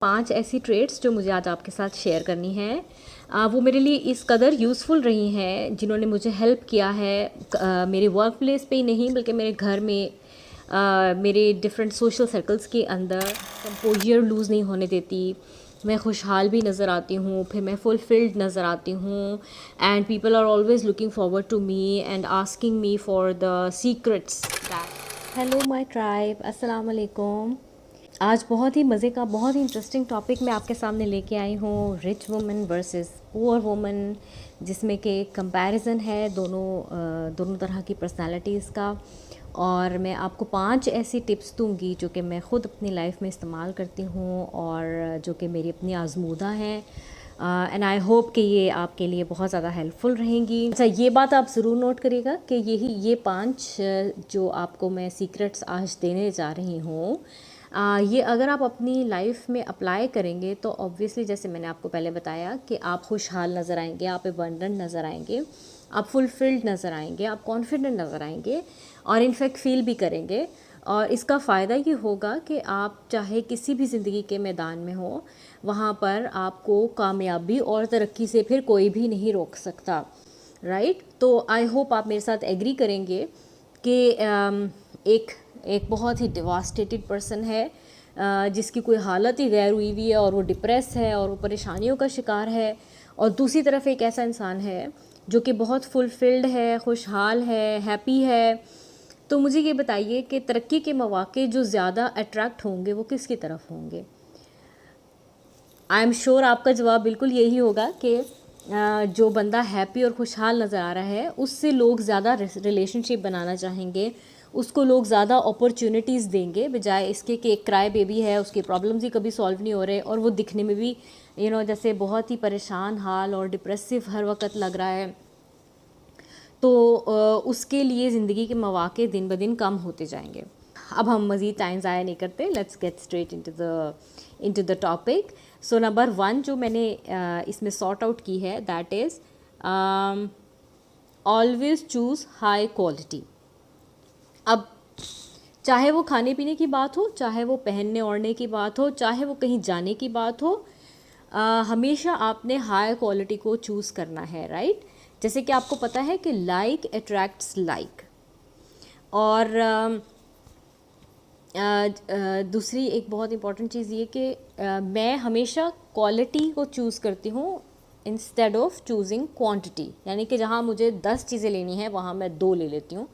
5 ऐसी ट्रेड्स जो मुझे आज आपके साथ शेयर करनी है। वो मेरे लिए इस कदर यूज़फुल रही हैं, जिन्होंने मुझे हेल्प किया है मेरे वर्क प्लेस पे ही नहीं बल्कि मेरे घर में, मेरे डिफरेंट सोशल सर्कल्स के अंदर। कंपोजर लूज़ नहीं होने देती, मैं खुशहाल भी नज़र आती हूँ, फिर मैं फुलफिल्ड नज़र आती हूँ। And people are always looking forward to me and asking me for the secrets. Hello my tribe, अस्सलाम वालेकुम। आज बहुत ही मज़े का, बहुत ही इंटरेस्टिंग टॉपिक मैं आपके सामने लेके आई हूँ, rich woman versus poor woman, जिसमें कि कंपैरिजन है दोनों तरह की पर्सनालिटीज़ का। और मैं आपको 5 ऐसी टिप्स दूंगी जो कि मैं ख़ुद अपनी लाइफ में इस्तेमाल करती हूँ और जो कि मेरी अपनी आजमूदा हैं। एंड आई होप कि ये आपके लिए बहुत ज़्यादा हेल्पफुल रहेंगी। अच्छा, ये बात आप ज़रूर नोट करिएगा कि ये 5 जो आपको मैं सीक्रेट्स आज देने जा रही हूँ, ये अगर आप अपनी लाइफ में अप्लाई करेंगे तो ऑब्वियसली, जैसे मैंने आपको पहले बताया, कि आप खुशहाल नज़र आएंगे, आप अबंडेंट नज़र आएंगे, आप फुलफिल्ड नज़र आएंगे, आप कॉन्फिडेंट नज़र आएंगे और इनफैक्ट फील भी करेंगे। और इसका फ़ायदा ये होगा कि आप चाहे किसी भी ज़िंदगी के मैदान में हो, वहाँ पर आपको कामयाबी और तरक्की से फिर कोई भी नहीं रोक सकता। राइट? तो आई होप आप मेरे साथ एग्री करेंगे कि एक बहुत ही डिवास्टेटेड पर्सन है, जिसकी कोई हालत ही गैर हुई हुई है और वो डिप्रेस है और वो परेशानियों का शिकार है। और दूसरी तरफ एक ऐसा इंसान है जो कि बहुत फुलफिल्ड है, खुशहाल है, हैप्पी है। तो मुझे ये बताइए कि तरक्की के मौके जो ज़्यादा अट्रैक्ट होंगे वो किसकी तरफ होंगे? आई एम श्योर आपका जवाब बिल्कुल यही होगा कि जो बंदा हैप्पी और खुशहाल नज़र आ रहा है उससे लोग ज़्यादा रिलेशनशिप बनाना चाहेंगे, उसको लोग ज़्यादा अपॉर्चुनिटीज़ देंगे, बजाय इसके कि एक क्राई बेबी है, उसके प्रॉब्लम्स ही कभी सॉल्व नहीं हो रहे और वो दिखने में भी जैसे बहुत ही परेशान हाल और डिप्रेसिव हर वक्त लग रहा है। तो उसके लिए ज़िंदगी के मौके दिन ब दिन कम होते जाएंगे। अब हम मज़ीद टाइम ज़ाया नहीं करते, let's get straight into the topic. So number 1 जो मैंने इसमें सॉर्ट आउट की है, that is always choose high quality. अब चाहे वो खाने पीने की बात हो, चाहे वो पहनने ओढ़ने की बात हो, चाहे वो कहीं जाने की बात हो, हमेशा आपने हाई क्वालिटी को चूज़ करना है। राइट? जैसे कि आपको पता है कि लाइक अट्रैक्ट्स लाइक। और दूसरी एक बहुत इंपॉर्टेंट चीज़ ये कि मैं हमेशा क्वालिटी को चूज़ करती हूँ इंस्टेड ऑफ चूजिंग क्वांटिटी। यानी कि जहाँ मुझे 10 चीज़ें लेनी है वहाँ मैं 2 ले लेती हूँ,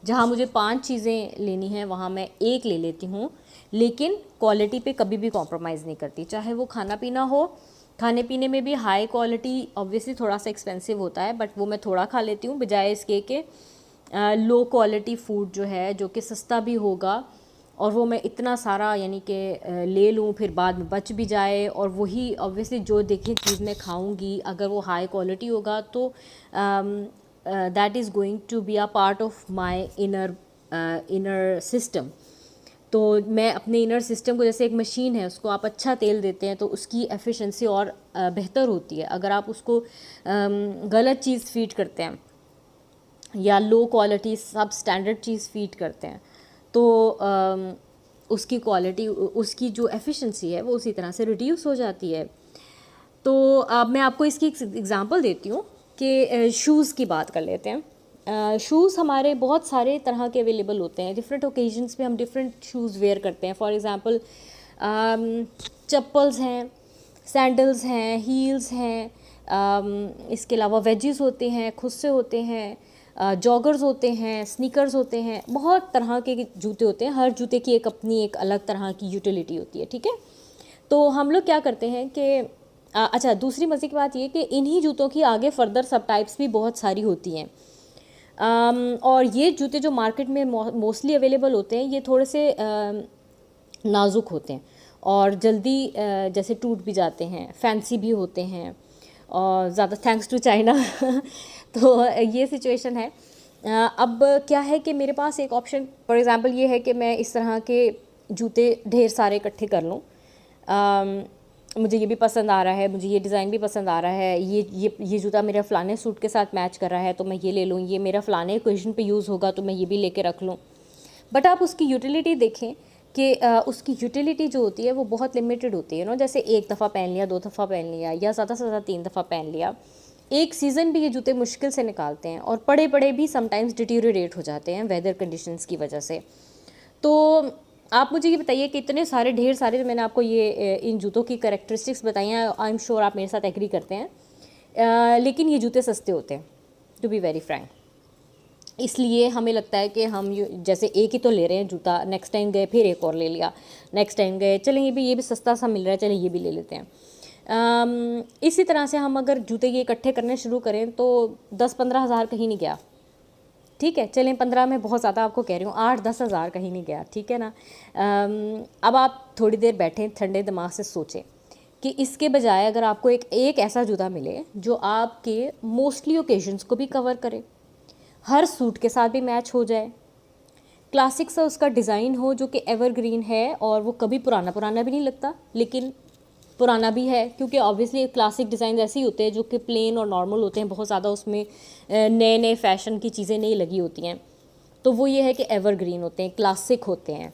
जहाँ मुझे 5 चीज़ें लेनी है वहाँ मैं 1 ले लेती हूँ, लेकिन क्वालिटी पे कभी भी कॉम्प्रोमाइज़ नहीं करती। चाहे वो खाना पीना हो, खाने पीने में भी हाई क्वालिटी ऑब्वियसली थोड़ा सा एक्सपेंसिव होता है, बट वो मैं थोड़ा खा लेती हूँ, बजाय इसके कि लो क्वालिटी फूड जो है, जो कि सस्ता भी होगा और वो मैं इतना सारा यानी कि ले लूँ, फिर बाद में बच भी जाए, और वही ऑब्वियसली जो देखिए चीज़ मैं खाऊंगी अगर वो हाई क्वालिटी होगा तो that is going to be a part of my inner system. तो मैं अपने इनर सिस्टम को, जैसे एक मशीन है, उसको आप अच्छा तेल देते हैं तो उसकी एफिशिएंसी और बेहतर होती है। अगर आप उसको गलत चीज़ फीड करते हैं या लो क्वालिटी सब स्टैंडर्ड चीज़ फीड करते हैं तो उसकी क्वालिटी, उसकी जो एफिशिएंसी है वो उसी तरह से रिड्यूस हो जाती है। तो अब मैं आपको इसकी एक एग्ज़ाम्पल देती हूँ कि शूज़ की बात कर लेते हैं। शूज़ हमारे बहुत सारे तरह के अवेलेबल होते हैं, डिफरेंट ओकेजन्स पे हम डिफरेंट शूज़ वेयर करते हैं। फॉर एग्ज़ाम्पल चप्पल्स हैं, सैंडल्स हैं, हील्स हैं, इसके अलावा वेजिस होते हैं, खुद से होते हैं, जॉगर्स होते हैं, स्नीकर्स होते हैं, बहुत तरह के जूते होते हैं। हर जूते की एक अपनी एक अलग तरह की यूटिलिटी होती है। ठीक है? तो हम लोग क्या करते हैं कि अच्छा, दूसरी मज़े की बात ये कि इन्हीं जूतों की आगे फर्दर सब टाइप्स भी बहुत सारी होती हैं। और ये जूते जो मार्केट में मोस्टली अवेलेबल होते हैं, ये थोड़े से नाजुक होते हैं और जल्दी जैसे टूट भी जाते हैं, फैंसी भी होते हैं, और ज़्यादा थैंक्स टू चाइना। तो ये सिचुएशन है। अब क्या है कि मेरे पास एक ऑप्शन फॉर एग्ज़ाम्पल ये है कि मैं इस तरह के जूते ढेर सारे इकट्ठे कर लूँ। मुझे ये भी पसंद आ रहा है, मुझे ये डिज़ाइन भी पसंद आ रहा है, ये जूता मेरा फ़लाने सूट के साथ मैच कर रहा है तो मैं ये ले लूँ, ये मेरा फ़लाने ओकेजन पे यूज़ होगा तो मैं ये भी लेके रख लूँ। बट आप उसकी यूटिलिटी देखें कि उसकी यूटिलिटी जो होती है वो बहुत लिमिटेड होती है जैसे एक दफ़ा पहन लिया, 2 दफ़ा पहन लिया या ज़्यादा से ज़्यादा 3 दफ़ा पहन लिया। एक सीज़न भी ये जूते मुश्किल से निकालते हैं और पड़े पड़े भी समटाइम्स डिटीरियोरेट हो जाते हैं वेदर कंडीशंस की वजह से। तो आप मुझे ये बताइए कि इतने सारे ढेर सारे जो मैंने आपको ये इन जूतों की कैरेक्टरिस्टिक्स बताई हैं, आई एम श्योर आप मेरे साथ एग्री करते हैं, लेकिन ये जूते सस्ते होते हैं टू बी वेरी फ्रैंक। इसलिए हमें लगता है कि हम जैसे एक ही तो ले रहे हैं जूता, नेक्स्ट टाइम गए फिर एक और ले लिया, नेक्स्ट टाइम गए चलें ये भी सस्ता सा मिल रहा है, चलें ये भी ले लेते हैं। इसी तरह से हम अगर जूते ये इकट्ठे करने शुरू करें तो 10-15 हज़ार कहीं नहीं गया, ठीक है, चलें 15 में बहुत ज़्यादा आपको कह रही हूँ, 8-10 हज़ार कहीं नहीं गया, ठीक है ना। अब आप थोड़ी देर बैठें, ठंडे दिमाग से सोचें कि इसके बजाय अगर आपको एक ऐसा जूता मिले जो आपके मोस्टली ओकेजन्स को भी कवर करे, हर सूट के साथ भी मैच हो जाए, क्लासिक सा उसका डिज़ाइन हो जो कि एवरग्रीन है और वो कभी पुराना पुराना भी नहीं लगता लेकिन पुराना भी है, क्योंकि ऑब्वियसली क्लासिक डिज़ाइन ऐसे ही होते हैं जो कि प्लेन और नॉर्मल होते हैं, बहुत ज़्यादा उसमें नए नए फैशन की चीज़ें नहीं लगी होती हैं। तो वो ये है कि एवरग्रीन होते हैं, क्लासिक होते हैं।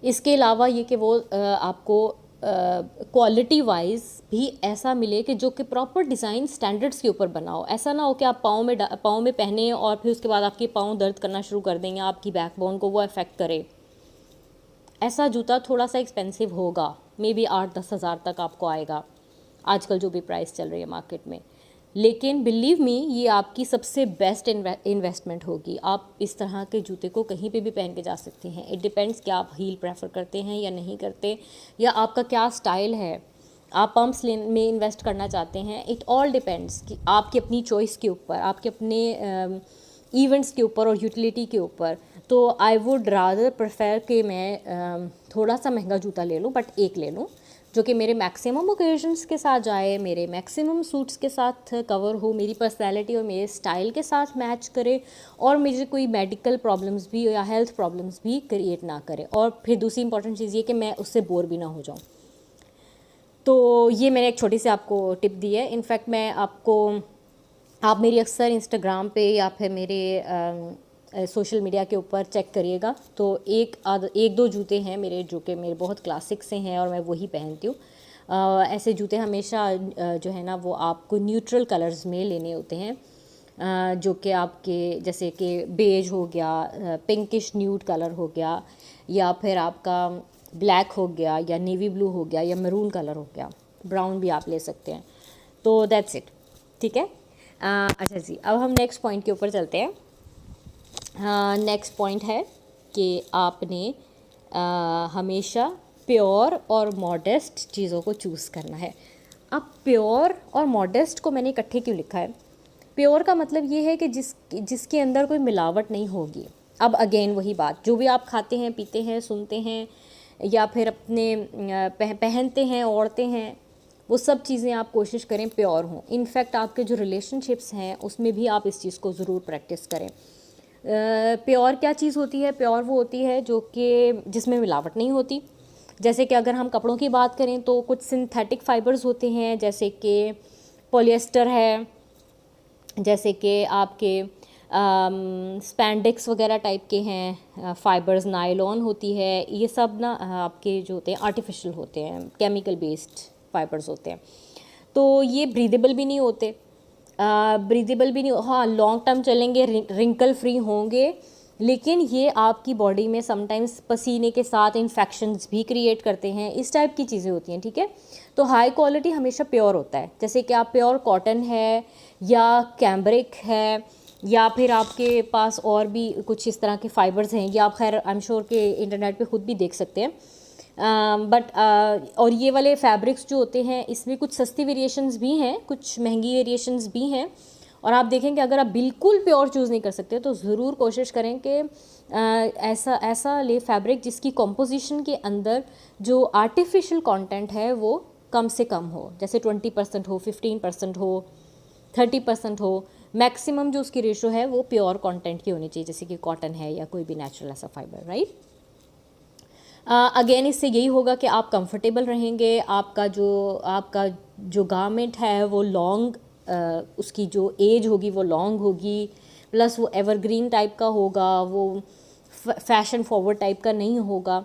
इसके अलावा ये कि वो आपको क्वालिटी वाइज भी ऐसा मिले कि जो कि प्रॉपर डिज़ाइन स्टैंडर्ड्स के ऊपर बना हो। ऐसा ना हो कि आप पाँव में पहने और फिर उसके बाद आपके पाँव दर्द करना शुरू कर देंगे, आपकी बैकबोन को वो अफेक्ट करे। ऐसा जूता थोड़ा सा एक्सपेंसिव होगा, मे बी 8-10 हज़ार तक आपको आएगा आजकल जो भी प्राइस चल रही है मार्केट में, लेकिन बिलीव मी ये आपकी सबसे बेस्ट इन्वेस्टमेंट होगी। आप इस तरह के जूते को कहीं पे भी पहन के जा सकते हैं। इट डिपेंड्स कि आप हील प्रेफर करते हैं या नहीं करते, या आपका क्या स्टाइल है, आप पम्प्स में इन्वेस्ट करना चाहते हैं। इट ऑल डिपेंड्स कि आपकी अपनी चॉइस के ऊपर, आपके अपने इवेंट्स के ऊपर और यूटिलिटी के ऊपर। तो आई वुड रादर प्रेफर कि मैं थोड़ा सा महंगा जूता ले लूँ बट एक ले लूँ जो कि मेरे मैक्सिमम ओकेजन्स के साथ जाए, मेरे मैक्सिमम सूट्स के साथ कवर हो, मेरी पर्सनैलिटी और मेरे स्टाइल के साथ मैच करे और मुझे कोई मेडिकल प्रॉब्लम्स भी या हेल्थ प्रॉब्लम्स भी क्रिएट ना करे। और फिर दूसरी इंपॉर्टेंट चीज़ ये कि मैं उससे बोर भी ना हो जाऊँ। तो ये मैंने एक छोटी सी आपको टिप दी है। इनफैक्ट मैं आप मेरी अक्सर इंस्टाग्राम पे या फिर मेरे सोशल मीडिया के ऊपर चेक करिएगा तो एक दो जूते हैं मेरे जो कि मेरे बहुत क्लासिक से हैं और मैं वही पहनती हूँ। ऐसे जूते हमेशा जो है ना वो आपको न्यूट्रल कलर्स में लेने होते हैं, जो कि आपके जैसे कि बेज हो गया, पिंकिश न्यूड कलर हो गया, या फिर आपका ब्लैक हो गया, या नेवी ब्लू हो गया, या मैरून कलर हो गया, ब्राउन भी आप ले सकते हैं। तो दैट्स इट, ठीक है। अच्छा जी, अब हम नेक्स्ट पॉइंट के ऊपर चलते हैं। नेक्स्ट पॉइंट है कि आपने हमेशा प्योर और मॉडेस्ट चीज़ों को चूज़ करना है। अब प्योर और मॉडेस्ट को मैंने इकट्ठे क्यों लिखा है? प्योर का मतलब ये है कि जिसके अंदर कोई मिलावट नहीं होगी। अब अगेन वही बात, जो भी आप खाते हैं, पीते हैं, सुनते हैं या फिर अपने पहनते हैं, ओढ़ते हैं, वो सब चीज़ें आप कोशिश करें प्योर हों। इनफैक्ट आपके जो रिलेशनशिप्स हैं उसमें भी आप इस चीज़ को ज़रूर प्रैक्टिस करें। प्योर क्या चीज़ होती है? प्योर वो होती है जो कि जिसमें मिलावट नहीं होती। जैसे कि अगर हम कपड़ों की बात करें तो कुछ सिंथेटिक फाइबर्स होते हैं, जैसे कि पॉलिएस्टर है, जैसे कि आपके स्पैंडेक्स वगैरह टाइप के हैं फ़ाइबर्स, नायलॉन होती है, ये सब ना आपके जो होते हैं आर्टिफिशियल होते हैं, केमिकल बेस्ड फाइबर्स होते हैं। तो ये ब्रीदेबल भी नहीं होते, हाँ लॉन्ग टर्म चलेंगे, रिंकल फ्री होंगे, लेकिन ये आपकी बॉडी में समटाइम्स पसीने के साथ इन्फेक्शंस भी क्रिएट करते हैं, इस टाइप की चीज़ें होती हैं, ठीक है। तो हाई क्वालिटी हमेशा प्योर होता है, जैसे कि आप प्योर कॉटन है या कैम्ब्रिक है या फिर आपके पास और भी कुछ इस तरह के फ़ाइबर्स हैं, या आप खैर आई एम श्योर के इंटरनेट पे खुद भी देख सकते हैं। और ये वाले फैब्रिक्स जो होते हैं इसमें कुछ सस्ती वेरिएशंस भी हैं, कुछ महंगी वेरिएशंस भी हैं। और आप देखेंगे अगर आप बिल्कुल प्योर चूज़ नहीं कर सकते तो ज़रूर कोशिश करें कि ऐसा ले फैब्रिक जिसकी कॉम्पोजिशन के अंदर जो आर्टिफिशियल कंटेंट है वो कम से कम हो, जैसे 20% हो, 15% हो, 30% हो, मैक्सिमम जो उसकी रेशो है वो प्योर कंटेंट की होनी चाहिए, जैसे कि कॉटन है या कोई भी नेचुरल ऐसा फाइबर, राइट। अगेन इससे यही होगा कि आप कंफर्टेबल रहेंगे, आपका जो गारमेंट है वो लॉन्ग, उसकी जो एज होगी वो लॉन्ग होगी, प्लस वो एवरग्रीन टाइप का होगा, वो फैशन फॉरवर्ड टाइप का नहीं होगा,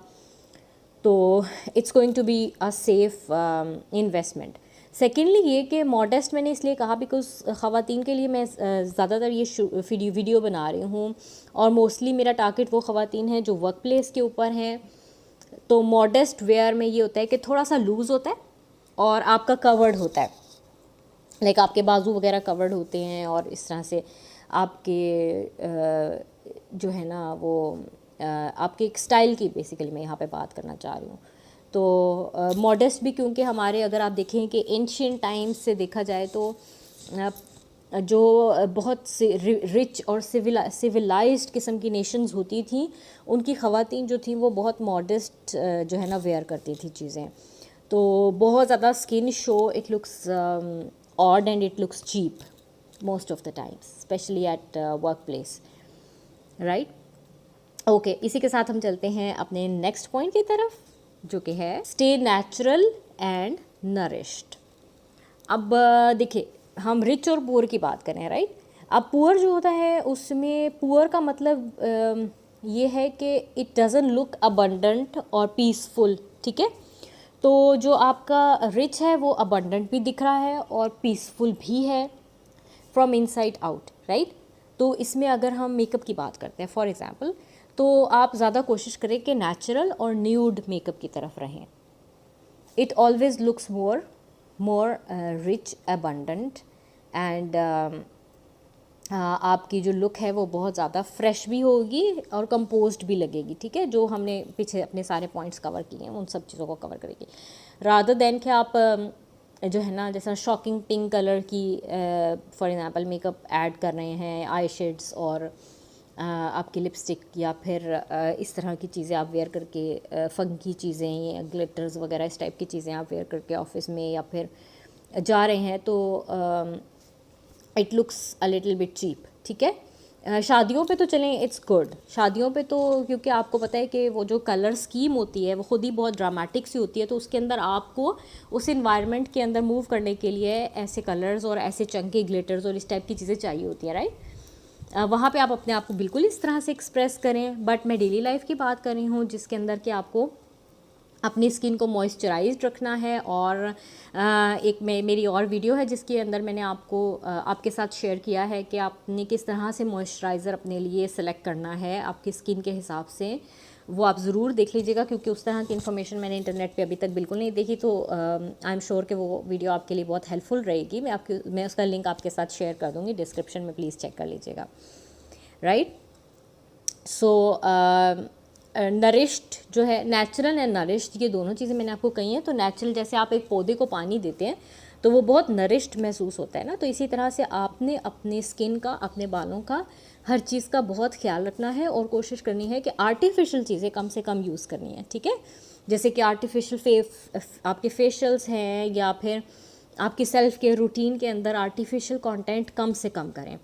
तो it's going to be a safe investment. Secondly ये कि मॉडेस्ट मैंने इसलिए कहा बिकॉज ख़वातीन के लिए मैं ज़्यादातर ये वीडियो बना रही हूँ और मोस्टली मेरा टारगेट वो ख़वातीन है जो वर्क प्लेस के ऊपर हैं। तो मॉडेस्ट वेयर में ये होता है कि थोड़ा सा लूज़ होता है और आपका कवर्ड होता है, लाइक आपके बाजू वगैरह कवर्ड होते हैं और इस तरह से आपके जो है ना वो आपके एक स्टाइल की बेसिकली मैं यहाँ पे बात करना चाह रही हूँ। तो मॉडेस्ट भी क्योंकि हमारे अगर आप देखें कि एंशियंट टाइम्स से देखा जाए तो जो बहुत से रिच और सिविलाइज्ड किस्म की नेशंस होती थी, उनकी ख़वातीन जो थी वो बहुत मॉडेस्ट जो है ना वेयर करती थी चीज़ें। तो बहुत ज़्यादा skin show, it looks odd and it looks cheap most of the times, specially at work place, right. Okay, इसी के साथ हम चलते हैं अपने नेक्स्ट पॉइंट की तरफ, जो कि है स्टे नेचुरल एंड नरिश्ड। अब देखिए, हम रिच और पुअर की बात करें, राइट। अब पुअर जो होता है उसमें पुअर का मतलब ये है कि इट डजंट लुक अबंडेंट और पीसफुल, ठीक है। तो जो आपका रिच है वो अबंडेंट भी दिख रहा है और पीसफुल भी है फ्रॉम इनसाइड आउट, राइट। तो इसमें अगर हम मेकअप की बात करते हैं फॉर एग्जांपल, तो आप ज़्यादा कोशिश करें कि नेचुरल और न्यूड मेकअप की तरफ रहें। It always looks more rich, abundant and आपकी जो लुक है वो बहुत ज़्यादा फ्रेश भी होगी और कंपोज्ड भी लगेगी, ठीक है। जो हमने पीछे अपने सारे पॉइंट्स कवर किए हैं उन सब चीज़ों को कवर करेगी, रादर देन कि आप जो है ना जैसा शॉकिंग पिंक कलर की फॉर एग्जांपल मेकअप ऐड कर रहे हैं, आई शेड्स और आपकी लिपस्टिक या फिर इस तरह की चीज़ें आप वेयर करके, फंकी चीज़ें या ग्लिटर्स वगैरह इस टाइप की चीज़ें आप वेयर करके ऑफिस में या फिर जा रहे हैं, तो it looks a little bit cheap, ठीक है। शादियों पे तो चलें, इट्स गुड। शादियों पे तो क्योंकि आपको पता है कि वो जो कलर स्कीम होती है वो ख़ुद ही बहुत ड्रामेटिक सी होती है, तो उसके अंदर आपको उस इन्वायरमेंट के अंदर मूव करने के लिए ऐसे कलर्स और ऐसे चंकी ग्लिटर्स और इस टाइप की चीज़ें चाहिए होती हैं, राइट। वहाँ पे आप अपने आप को बिल्कुल इस तरह से एक्सप्रेस करें। बट मैं डेली लाइफ की बात कर रही हूँ जिसके अंदर कि आपको अपनी स्किन को मॉइस्चराइज्ड रखना है। और एक मेरी और वीडियो है जिसके अंदर मैंने आपके साथ शेयर किया है कि आपने किस तरह से मॉइस्चराइज़र अपने लिए सेलेक्ट करना है आपकी स्किन के हिसाब से। वो आप ज़रूर देख लीजिएगा क्योंकि उस तरह की इन्फॉर्मेशन मैंने इंटरनेट पे अभी तक बिल्कुल नहीं देखी, तो आई एम श्योर कि वो वीडियो आपके लिए बहुत हेल्पफुल रहेगी। मैं उसका लिंक आपके साथ शेयर कर दूँगी डिस्क्रिप्शन में, प्लीज़ चेक कर लीजिएगा, राइट। सो नरिश्ड जो है, नेचुरल एंड नरिश्ड, ये दोनों चीज़ें मैंने आपको कही हैं। तो नेचुरल जैसे आप एक पौधे को पानी देते हैं तो वो बहुत नरिश्ड महसूस होता है ना, तो इसी तरह से आपने अपने स्किन का, अपने बालों का, हर चीज़ का बहुत ख्याल रखना है और कोशिश करनी है कि आर्टिफिशियल चीज़ें कम से कम यूज़ करनी है, ठीक है। जैसे कि आर्टिफिशियल आपके फेशियल्स हैं या फिर आपकी सेल्फ केयर रूटीन के अंदर आर्टिफिशियल कंटेंट कम से कम करें।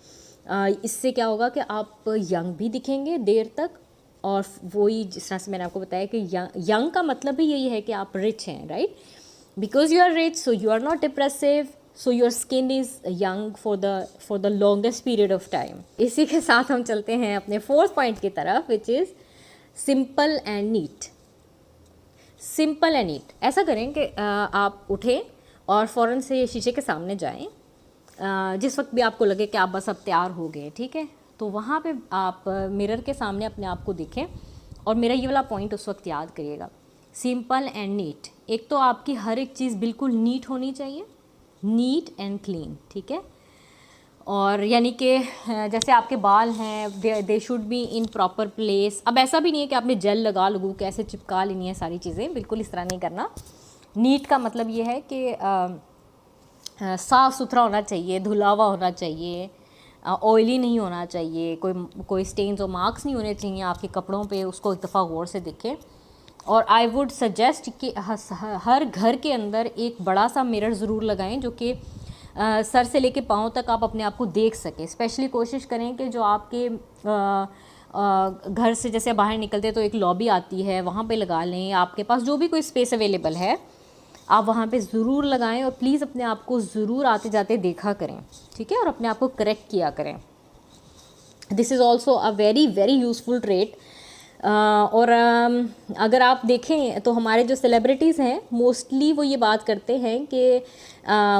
इससे क्या होगा कि आप यंग भी दिखेंगे देर तक, और वही जिस तरह से मैंने आपको बताया कि यंग का मतलब भी यही है कि आप रिच हैं, right. Because you are rich so you are not depressive, so your skin is young for the longest period of time. इसी के साथ हम चलते हैं अपने फोर्थ पॉइंट की तरफ, which is simple and neat. Simple and neat ऐसा करें कि आप उठें और फ़ौरन से शीशे के सामने जाएं, जिस वक्त भी आपको लगे कि आप बस अब तैयार हो गए, ठीक है। तो वहाँ पे आप मिरर के सामने अपने आप को देखें और मेरा ये वाला पॉइंट उस वक्त याद करिएगा, सिंपल एंड नीट। एक तो आपकी हर एक चीज़ बिल्कुल नीट होनी चाहिए, नीट एंड क्लीन, ठीक है। और यानी कि जैसे आपके बाल हैं, they should be in proper place. अब ऐसा भी नहीं है कि आपने जेल लगा लगू के ऐसे चिपका लेनी है सारी चीज़ें, बिल्कुल इस तरह नहीं करना। नीट का मतलब ये है कि साफ़ सुथरा होना चाहिए, धुला हुआ होना चाहिए, ऑयली नहीं होना चाहिए, कोई स्टेन्स और मार्क्स नहीं होने चाहिए आपके कपड़ों पे, उसको एक दफ़ा गौर से देखें। और आई वुड सजेस्ट कि हर घर के अंदर एक बड़ा सा मिरर ज़रूर लगाएं जो कि सर से लेके पाँव तक आप अपने आप को देख सकें। स्पेशली कोशिश करें कि जो आपके घर से जैसे बाहर निकलते तो एक लॉबी आती है, वहाँ पे लगा लें। आपके पास जो भी कोई स्पेस अवेलेबल है आप वहाँ पे ज़रूर लगाएं और प्लीज़ अपने आप को ज़रूर आते जाते देखा करें, ठीक है, और अपने आप को करेक्ट किया करें। This is also a very very useful trait और अगर आप देखें तो हमारे जो सेलिब्रिटीज़ हैं मोस्टली वो ये बात करते हैं कि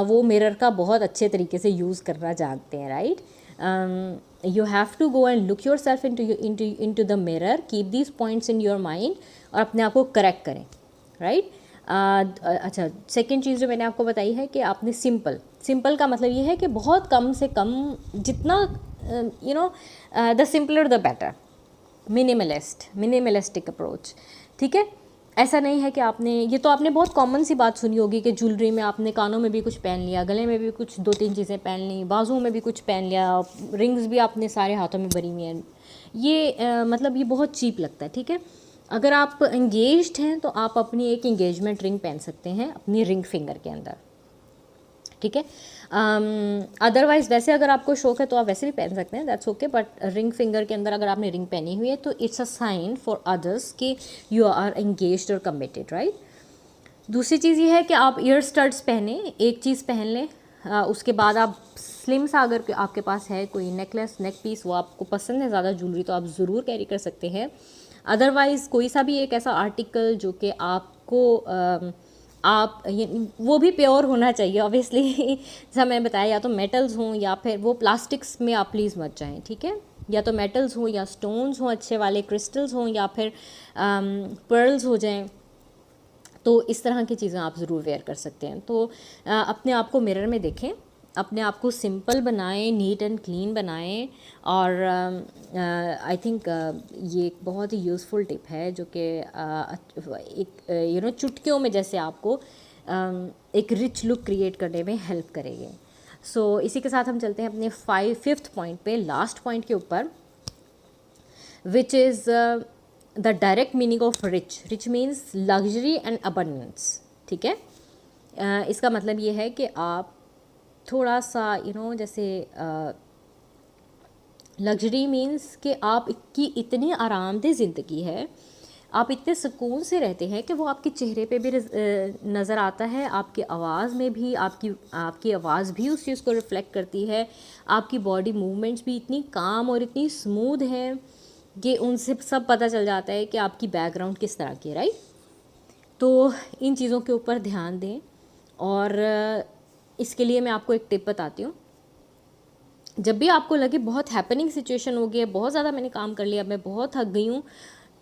वो मिरर का बहुत अच्छे तरीके से यूज़ करना जानते हैं, right. You have to go and look your self into the mirror, keep these points in your mind और अपने आप को करेक्ट करें, राइट। अच्छा, सेकेंड चीज़ जो मैंने आपको बताई है कि आपने सिंपल का मतलब ये है कि बहुत कम से कम, जितना the simpler the better, minimalistic approach, ठीक है। ऐसा नहीं है कि ये तो आपने बहुत कॉमन सी बात सुनी होगी कि ज्वेलरी में आपने कानों में भी कुछ पहन लिया, गले में भी कुछ 2-3 चीज़ें पहन ली, बाजुओं में भी कुछ पहन लिया, रिंग्स भी आपने सारे हाथों में भरी हुई हैं। ये मतलब ये बहुत चीप लगता है, ठीक है। अगर आप एंगेज्ड हैं तो आप अपनी एक एंगेजमेंट रिंग पहन सकते हैं अपनी रिंग फिंगर के अंदर, ठीक है। अदरवाइज़ वैसे अगर आपको शौक है तो आप वैसे भी पहन सकते हैं, that's okay, but ring finger के अंदर अगर आपने रिंग पहनी हुई है तो it's a sign for others कि यू आर एंगेज्ड और कमिटेड, राइट। दूसरी चीज़ ये है कि आप ईयर स्टड्स पहने, एक चीज़ पहन लें, उसके बाद आप स्लिम सा अगर आपके पास है कोई नेकलेस, नेक पीस, वो आपको पसंद है ज़्यादा ज्वेलरी तो आप ज़रूर कैरी कर सकते हैं। अदरवाइज़ कोई सा भी एक ऐसा आर्टिकल जो कि आपको वो भी प्योर होना चाहिए ऑब्वियसली जैसा मैंने बताया, या तो मेटल्स हों या फिर वो प्लास्टिक्स में आप प्लीज़ मत जाएं, ठीक है। या तो मेटल्स हों या स्टोन्स हों, अच्छे वाले क्रिस्टल्स हों, या फिर पर्ल्स हो जाएं, तो इस तरह की चीज़ें आप ज़रूर वेयर कर सकते हैं। तो अपने आप को मिरर में देखें, अपने आप को सिंपल बनाएं, नीट एंड क्लीन बनाएं, और आई थिंक ये एक बहुत ही यूज़फुल टिप है जो कि एक चुटकियों में जैसे आपको एक रिच लुक क्रिएट करने में हेल्प करेंगे। सो इसी के साथ हम चलते हैं अपने फिफ्थ पॉइंट पे, लास्ट पॉइंट के ऊपर, which is the direct meaning of rich means luxury and abundance, ठीक है। इसका मतलब ये है कि आप थोड़ा सा जैसे लग्जरी मीन्स कि आपकी इतनी आरामदेह ज़िंदगी है, आप इतने सुकून से रहते हैं कि वो आपके चेहरे पे भी नज़र आता है, आपकी आवाज़ में भी, आपकी आवाज़ भी उस चीज़ को रिफ़्लेक्ट करती है, आपकी बॉडी मूवमेंट्स भी इतनी काम और इतनी स्मूथ हैं कि उनसे सब पता चल जाता है कि आपकी बैकग्राउंड किस तरह की है, राइट। तो इन चीज़ों के ऊपर ध्यान दें, और इसके लिए मैं आपको एक टिप बताती हूँ। जब भी आपको लगे बहुत हैपनिंग सिचुएशन हो गई है, बहुत ज़्यादा मैंने काम कर लिया, मैं बहुत थक गई हूँ,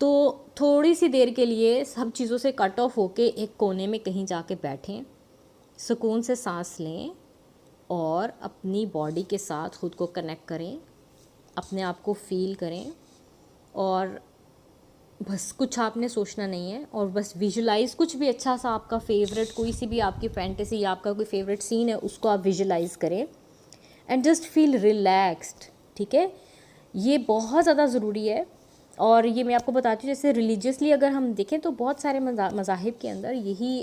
तो थोड़ी सी देर के लिए सब चीज़ों से कट ऑफ होके एक कोने में कहीं जाके बैठें, सुकून से सांस लें और अपनी बॉडी के साथ खुद को कनेक्ट करें, अपने आप को फील करें, और बस कुछ आपने सोचना नहीं है, और बस विजुलाइज़ कुछ भी अच्छा सा आपका फेवरेट, कोई सी भी आपकी फैंटेसी या आपका कोई फेवरेट सीन है उसको आप विजुलाइज़ करें एंड जस्ट फील रिलैक्स्ड, ठीक है। ये बहुत ज़्यादा ज़रूरी है। और ये मैं आपको बताती हूँ, जैसे रिलीजियसली अगर हम देखें तो बहुत सारे मज़ाहिब के अंदर यही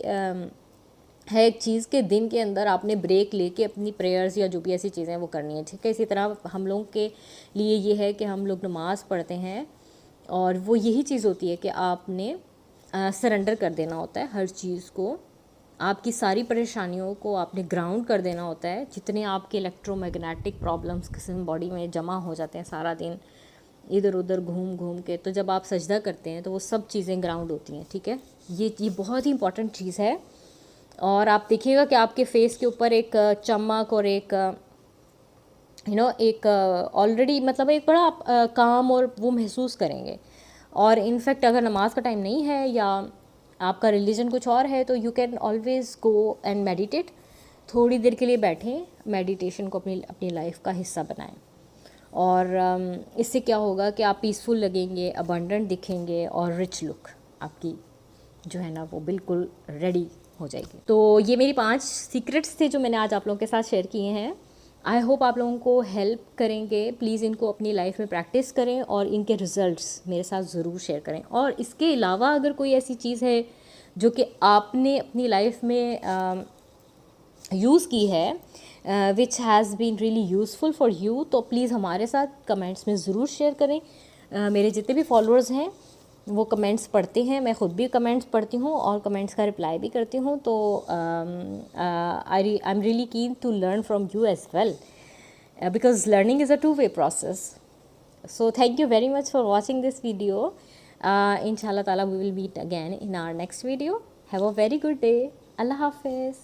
है एक चीज़ के दिन के अंदर आपने ब्रेक लेके अपनी प्रेयर्स या जो भी ऐसी चीज़ें वो करनी है, ठीक है। इसी तरह हम लोगों के लिए ये है कि हम लोग नमाज़ पढ़ते हैं, और वो यही चीज़ होती है कि आपने सरेंडर कर देना होता है हर चीज़ को, आपकी सारी परेशानियों को आपने ग्राउंड कर देना होता है। जितने आपके इलेक्ट्रोमैग्नेटिक प्रॉब्लम्स किसी बॉडी में जमा हो जाते हैं सारा दिन इधर उधर घूम घूम के, तो जब आप सजदा करते हैं तो वो सब चीज़ें ग्राउंड होती हैं, ठीक है। ये बहुत ही इंपॉर्टेंट चीज़ है। और आप देखिएगा कि आपके फेस के ऊपर एक चमक और एक एक ऑलरेडी मतलब एक बड़ा आप काम और वो महसूस करेंगे। और इनफैक्ट अगर नमाज का टाइम नहीं है या आपका रिलीजन कुछ और है तो you can always go and meditate, थोड़ी देर के लिए बैठें, मेडिटेशन को अपनी लाइफ का हिस्सा बनाएं, और इससे क्या होगा कि आप पीसफुल लगेंगे, अबंडेंट दिखेंगे, और रिच लुक आपकी जो है ना वो बिल्कुल रेडी हो जाएगी। तो ये मेरी 5 सीक्रेट्स थे जो मैंने आज आप लोगों के साथ शेयर किए हैं। आई होप आप लोगों को हेल्प करेंगे। प्लीज़ इनको अपनी लाइफ में प्रैक्टिस करें और इनके रिज़ल्ट्स मेरे साथ ज़रूर शेयर करें। और इसके अलावा अगर कोई ऐसी चीज़ है जो कि आपने अपनी लाइफ में यूज़ की है which has been really useful for you, तो प्लीज़ हमारे साथ कमेंट्स में ज़रूर शेयर करें। मेरे जितने भी फॉलोअर्स हैं वो कमेंट्स पढ़ते हैं, मैं ख़ुद भी कमेंट्स पढ़ती हूँ और कमेंट्स का रिप्लाई भी करती हूँ। तो I am really keen to learn from you as well, because learning is a 2-way process. So thank you very much for watching this video. इंशाल्लाह ताला we will meet again in our next video. Have a very good day. अल्लाह हाफिज़.